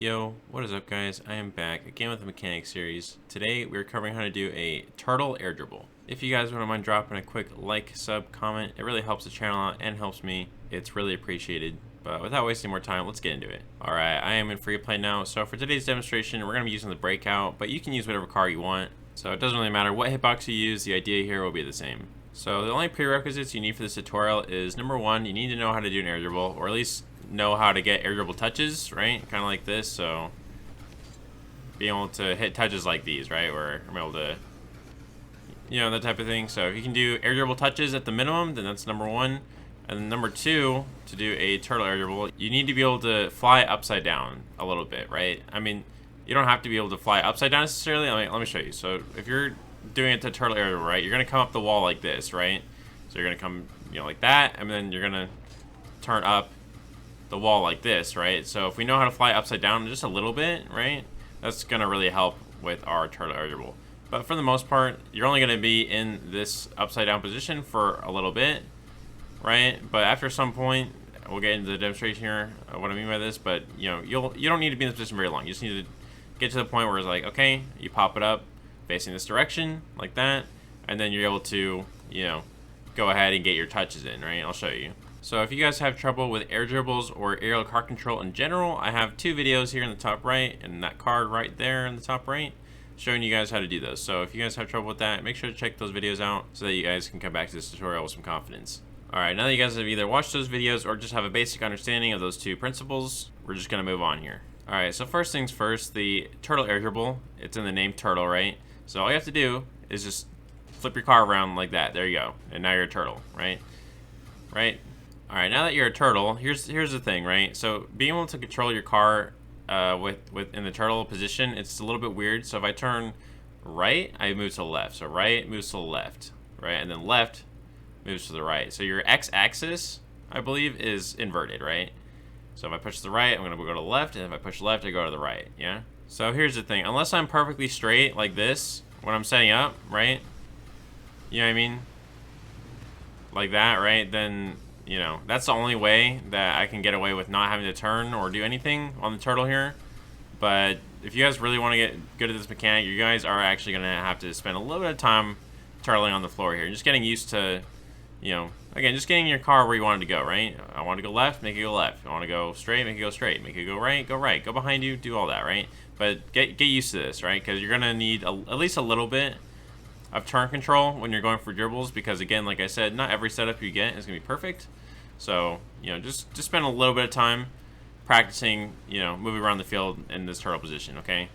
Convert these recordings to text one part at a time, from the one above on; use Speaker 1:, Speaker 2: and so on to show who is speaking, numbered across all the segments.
Speaker 1: Yo, what is up guys? I am back again with the mechanics series. Today we're covering how to do a turtle air dribble. If you guys wouldn't mind dropping a quick like, sub, comment, it really helps the channel out and helps me. It's really appreciated. But without wasting more time, let's get into it. Alright, I am in free play now. So for today's demonstration, we're going to be using the breakout, but you can use whatever car you want. So it doesn't really matter what hitbox you use, the idea here will be the same. So the only prerequisites you need for this tutorial is number one, you need to know how to do an air dribble, or at least know how to get air dribble touches, right? Kind of like this, so being able to hit touches like these, right? Where I'm able to, that type of thing. So if you can do air dribble touches at the minimum, then that's number one. And then number two, to do a turtle air dribble, you need to be able to fly upside down a little bit, right? I mean, you don't have to be able to fly upside down necessarily. Let me show you. So if you're doing it to turtle air dribble, right, you're gonna come up the wall like this, right? So you're gonna come, like that, and then you're gonna turn up the wall like this, right? So if we know how to fly upside down just a little bit, right, that's gonna really help with our turtle air dribble. But for the most part, you're only gonna be in this upside down position for a little bit, right? But after some point, we'll get into the demonstration here, what I mean by this, but you don't need to be in this position very long. You just need to get to the point where it's like, okay, you pop it up facing this direction like that, and then you're able to, go ahead and get your touches in, right? I'll show you. So if you guys have trouble with air dribbles or aerial car control in general, I have two videos here in the top right and that card right there in the top right showing you guys how to do those. So if you guys have trouble with that, make sure to check those videos out so that you guys can come back to this tutorial with some confidence. Alright, now that you guys have either watched those videos or just have a basic understanding of those two principles, we're just going to move on here. Alright, so first things first, the turtle air dribble, it's in the name turtle, right? So all you have to do is just flip your car around like that. There you go. And now you're a turtle, right? Right? Alright, now that you're a turtle, here's the thing, right? So being able to control your car in the turtle position, it's a little bit weird. So if I turn right, I move to the left. So right moves to the left, right? And then left moves to the right. So your x-axis, I believe, is inverted, right? So if I push to the right, I'm going to go to the left, and if I push left, I go to the right, yeah? So here's the thing. Unless I'm perfectly straight like this when I'm setting up, right? You know what I mean? Like that, right? Then that's the only way that I can get away with not having to turn or do anything on the turtle here. But if you guys really want to get good at this mechanic, you guys are actually going to have to spend a little bit of time turtling on the floor here. Just getting used to, again, just getting your car where you want it to go, right? I want to go left, make it go left. I want to go straight, make it go straight. Make it go right, go behind you, do all that, right? But get used to this, right? Because you're going to need at least a little bit of turn control when you're going for dribbles, because again, like I said, not every setup you get is going to be perfect. So, just spend a little bit of time practicing, moving around the field in this turtle position, okay?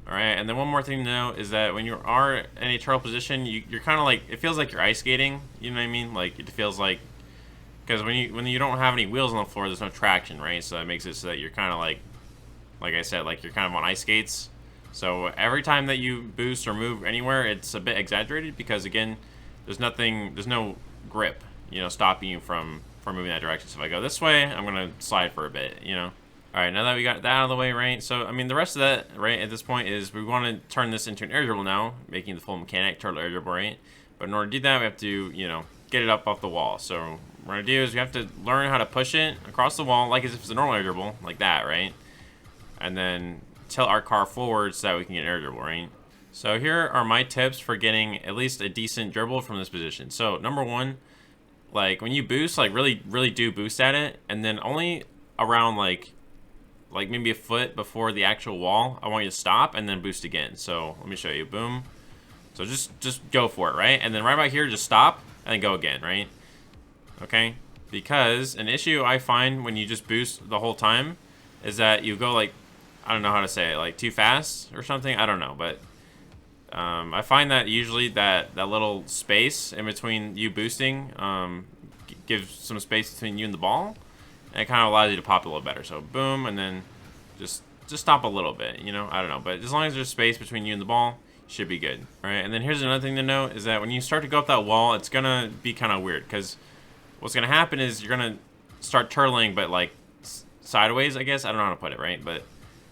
Speaker 1: Alright, and then one more thing to know is that when you are in a turtle position, you're kind of like, it feels like you're ice skating, you know what I mean? Like, it feels like, because when you don't have any wheels on the floor, there's no traction, right? So that makes it so that you're kind of like I said, like you're kind of on ice skates. So every time that you boost or move anywhere, it's a bit exaggerated because, again, there's no grip, stopping you from moving that direction. So if I go this way, I'm going to slide for a bit, Alright, now that we got that out of the way, right? So, I mean, the rest of that, right, at this point is we want to turn this into an air dribble now, making the full mechanic, turtle air dribble, right? But in order to do that, we have to, get it up off the wall. So what we're going to do is we have to learn how to push it across the wall, like as if it's a normal air dribble, like that, right? And then tilt our car forward so that we can get an air dribble, right? So here are my tips for getting at least a decent dribble from this position. So number one, like when you boost, like really do boost at it, and then only around like maybe a foot before the actual wall, I want you to stop and then boost again. So let me show you. Boom. So just go for it, right? And then right about here, just stop and then go again, right? Okay? Because an issue I find when you just boost the whole time is that you go like, I don't know how to say it, like too fast or something. I don't know, but I find that usually that little space in between you boosting gives some space between you and the ball, and it kind of allows you to pop a little better. So boom, and then just stop a little bit, I don't know, but as long as there's space between you and the ball, you should be good. All right, and then here's another thing to note is that when you start to go up that wall, it's gonna be kind of weird because what's gonna happen is you're gonna start turtling, but like sideways, I guess. I don't know how to put it, right? But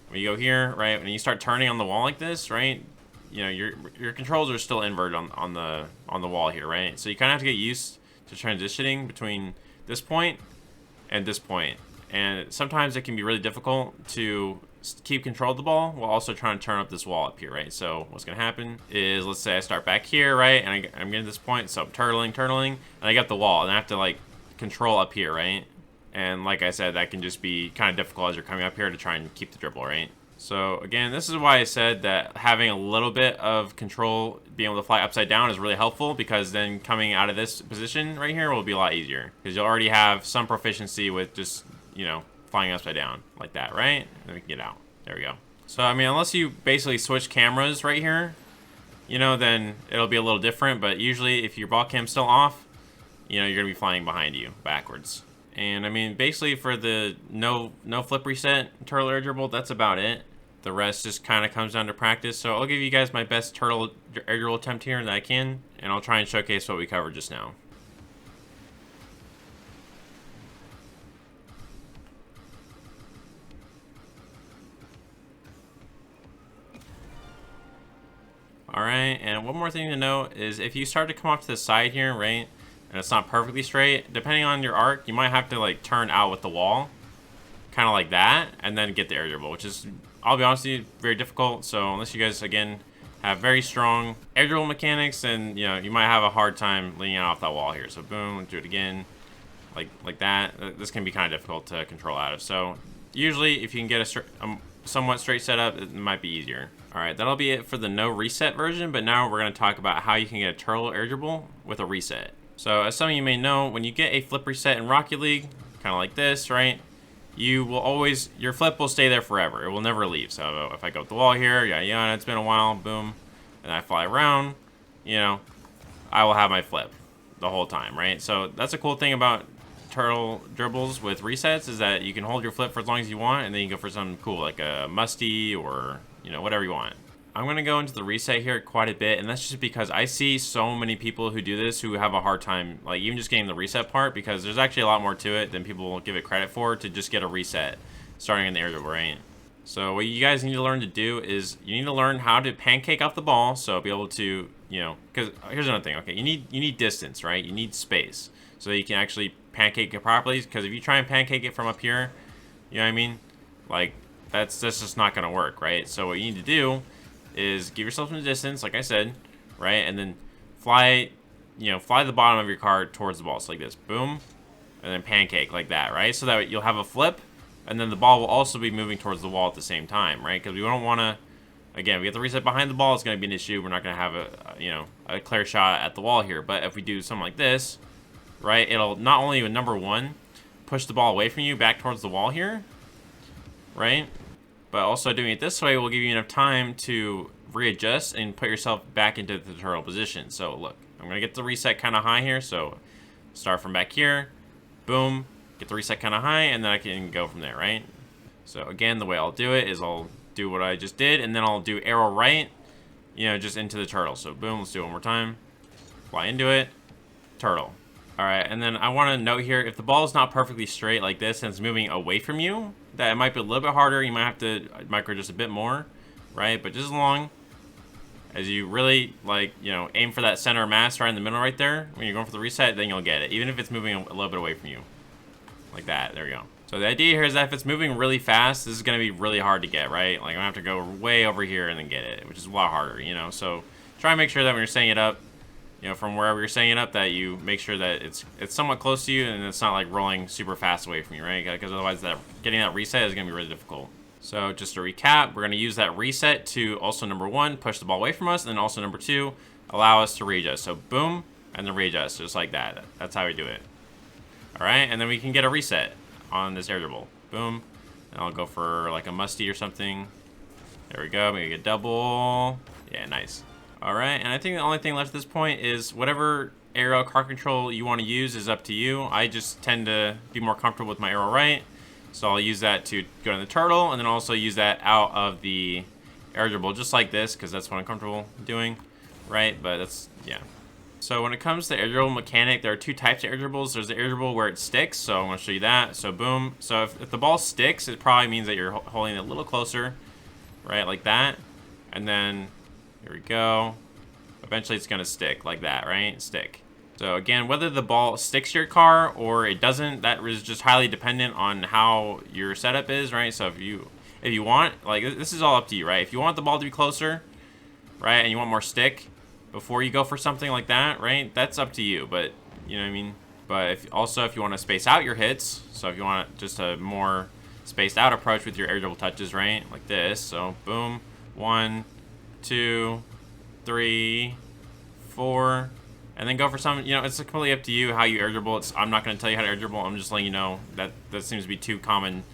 Speaker 1: when you go here, right, when you start turning on the wall like this, right, your controls are still inverted on the wall here, right? So you kind of have to get used to transitioning between this point and this point. And sometimes it can be really difficult to keep control of the ball while also trying to turn up this wall up here, right? So what's gonna happen is, let's say I start back here, right? And I'm getting to this point, so I'm turtling, and I got the wall, and I have to like control up here, right? And like I said, that can just be kind of difficult as you're coming up here to try and keep the dribble, right? So again, this is why I said that having a little bit of control, being able to fly upside down is really helpful, because then coming out of this position right here will be a lot easier, because you'll already have some proficiency with just, you know, flying upside down like that, right? And then we can get out. There we go. So, I mean, unless you basically switch cameras right here, you know, then it'll be a little different, but usually if your ball cam's still off, you know, you're gonna be flying behind you backwards. And I mean, basically for the no flip reset turtle air dribble, that's about it. The rest just kind of comes down to practice. So I'll give you guys my best turtle air dribble attempt here that I can, and I'll try and showcase what we covered just now. Alright, and one more thing to note is if you start to come off to the side here, right, and it's not perfectly straight, depending on your arc, you might have to like turn out with the wall, kind of like that, and then get the air dribble, which is, I'll be honest with you, very difficult. So unless you guys, again, have very strong air dribble mechanics, then, you know, you might have a hard time leaning out off that wall here. So boom, do it again, like that. This can be kind of difficult to control out of. So usually if you can get a somewhat straight setup, it might be easier. Alright, that'll be it for the no reset version, but now we're going to talk about how you can get a turtle air dribble with a reset. So as some of you may know, when you get a flip reset in Rocket League, kind of like this, right, you will always, your flip will stay there forever. It will never leave. So if I go up the wall here, yeah, it's been a while, boom, and I fly around, you know, I will have my flip the whole time, right? So that's a cool thing about turtle dribbles with resets, is that you can hold your flip for as long as you want, and then you go for something cool like a musty or, you know, whatever you want. I'm going to go into the reset here quite a bit, and that's just because I see so many people who do this who have a hard time, like, even just getting the reset part, because there's actually a lot more to it than people will give it credit for, to just get a reset starting in the air dribble, right? So what you guys need to learn to do is you need to learn how to pancake off the ball, so be able to, you know, because here's another thing, okay, you need distance, right? You need space so that you can actually pancake it properly, because if you try and pancake it from up here, you know what I mean? Like, that's just not going to work, right? So what you need to do is give yourself some distance, like I said, right? And then fly, you know, fly the bottom of your card towards the ball. So like this, boom, and then pancake like that, right? So that you'll have a flip, and then the ball will also be moving towards the wall at the same time, right? Because we don't want to, again, we get the reset behind the ball, it's going to be an issue. We're not going to have you know, a clear shot at the wall here. But if we do something like this, right, it'll not only, number one, push the ball away from you back towards the wall here, right? But also doing it this way will give you enough time to readjust and put yourself back into the turtle position. So look, I'm gonna get the reset kind of high here. So start from back here, boom, get the reset kind of high, and then I can go from there, right? So again, the way I'll do it is I'll do what I just did, and then I'll do arrow right, you know, just into the turtle. So boom, let's do it one more time. Fly into it, turtle. All right, and then I want to note here, if the ball is not perfectly straight like this and it's moving away from you, that it might be a little bit harder. You might have to micro just a bit more, right? But just as long as you really, like, you know, aim for that center mass right in the middle right there, when you're going for the reset, then you'll get it, even if it's moving a little bit away from you. Like that, there we go. So the idea here is that if it's moving really fast, this is going to be really hard to get, right? Like, I'm going to have to go way over here and then get it, which is a lot harder, you know? So try and make sure that when you're setting it up, you know, from wherever you're setting it up, that you make sure that it's somewhat close to you and it's not like rolling super fast away from you, right? Because otherwise getting that reset is going to be really difficult. So just to recap, we're going to use that reset to also, number one, push the ball away from us, and then also number two, allow us to readjust. So boom, and then readjust, just like that. That's how we do it. All right, and then we can get a reset on this air dribble. Boom, and I'll go for like a musty or something. There we go, maybe a double. Yeah, nice. All right, and I think the only thing left at this point is whatever arrow card control you want to use is up to you. I just tend to be more comfortable with my arrow right, so I'll use that to go to the turtle, and then also use that out of the air dribble, just like this, because that's what I'm comfortable doing, right? But that's, yeah. So when it comes to air dribble mechanic, there are two types of air dribbles. There's the air dribble where it sticks, so I'm going to show you that. So boom. So if the ball sticks, it probably means that you're holding it a little closer, right, like that. And then here we go. Eventually it's going to stick like that, right? Stick. So again, whether the ball sticks to your car or it doesn't, that is just highly dependent on how your setup is, right? So If you want, like, this is all up to you, right? If you want the ball to be closer, right, and you want more stick before you go for something like that, right, that's up to you. But, you know what I mean? But if you want to space out your hits, so if you want just a more spaced out approach with your air dribble touches, right, like this, so boom, 1, 2, 3, 4, and then go for some, you know, it's completely up to you how you air dribble. I'm not going to tell you how to air dribble. I'm just letting you know that seems to be two common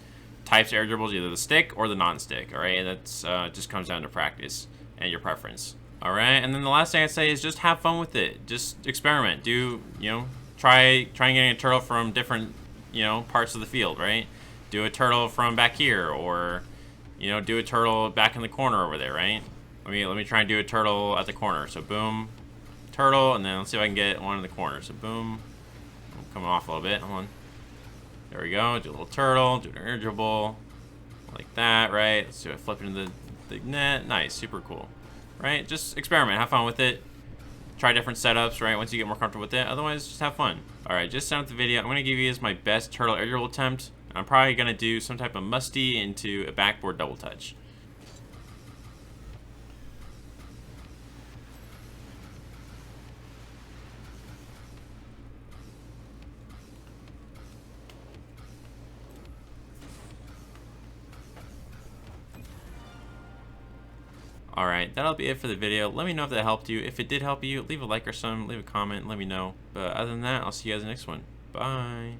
Speaker 1: types of air dribbles, either the stick or the non-stick, all right? And that's just comes down to practice and your preference, all right? And then the last thing I'd say is just have fun with it. Just experiment. Do, you know, try getting a turtle from different, you know, parts of the field, right? Do a turtle from back here, or, you know, do a turtle back in the corner over there, right? Let me try and do a turtle at the corner. So boom, turtle, and then let's see if I can get one in the corner. So boom, I'm coming off a little bit. Hold on. There we go. Do a little turtle, do an air dribble, like that, right? Let's do it. Flip into the net. Nice, super cool, right? Just experiment, have fun with it. Try different setups, right? Once you get more comfortable with it. Otherwise, just have fun. All right, just out the video. I'm gonna give you as my best turtle air dribble attempt. I'm probably gonna do some type of musty into a backboard double touch. Alright, that'll be it for the video. Let me know if that helped you. If it did help you, leave a like or something, leave a comment, let me know. But other than that, I'll see you guys in the next one. Bye.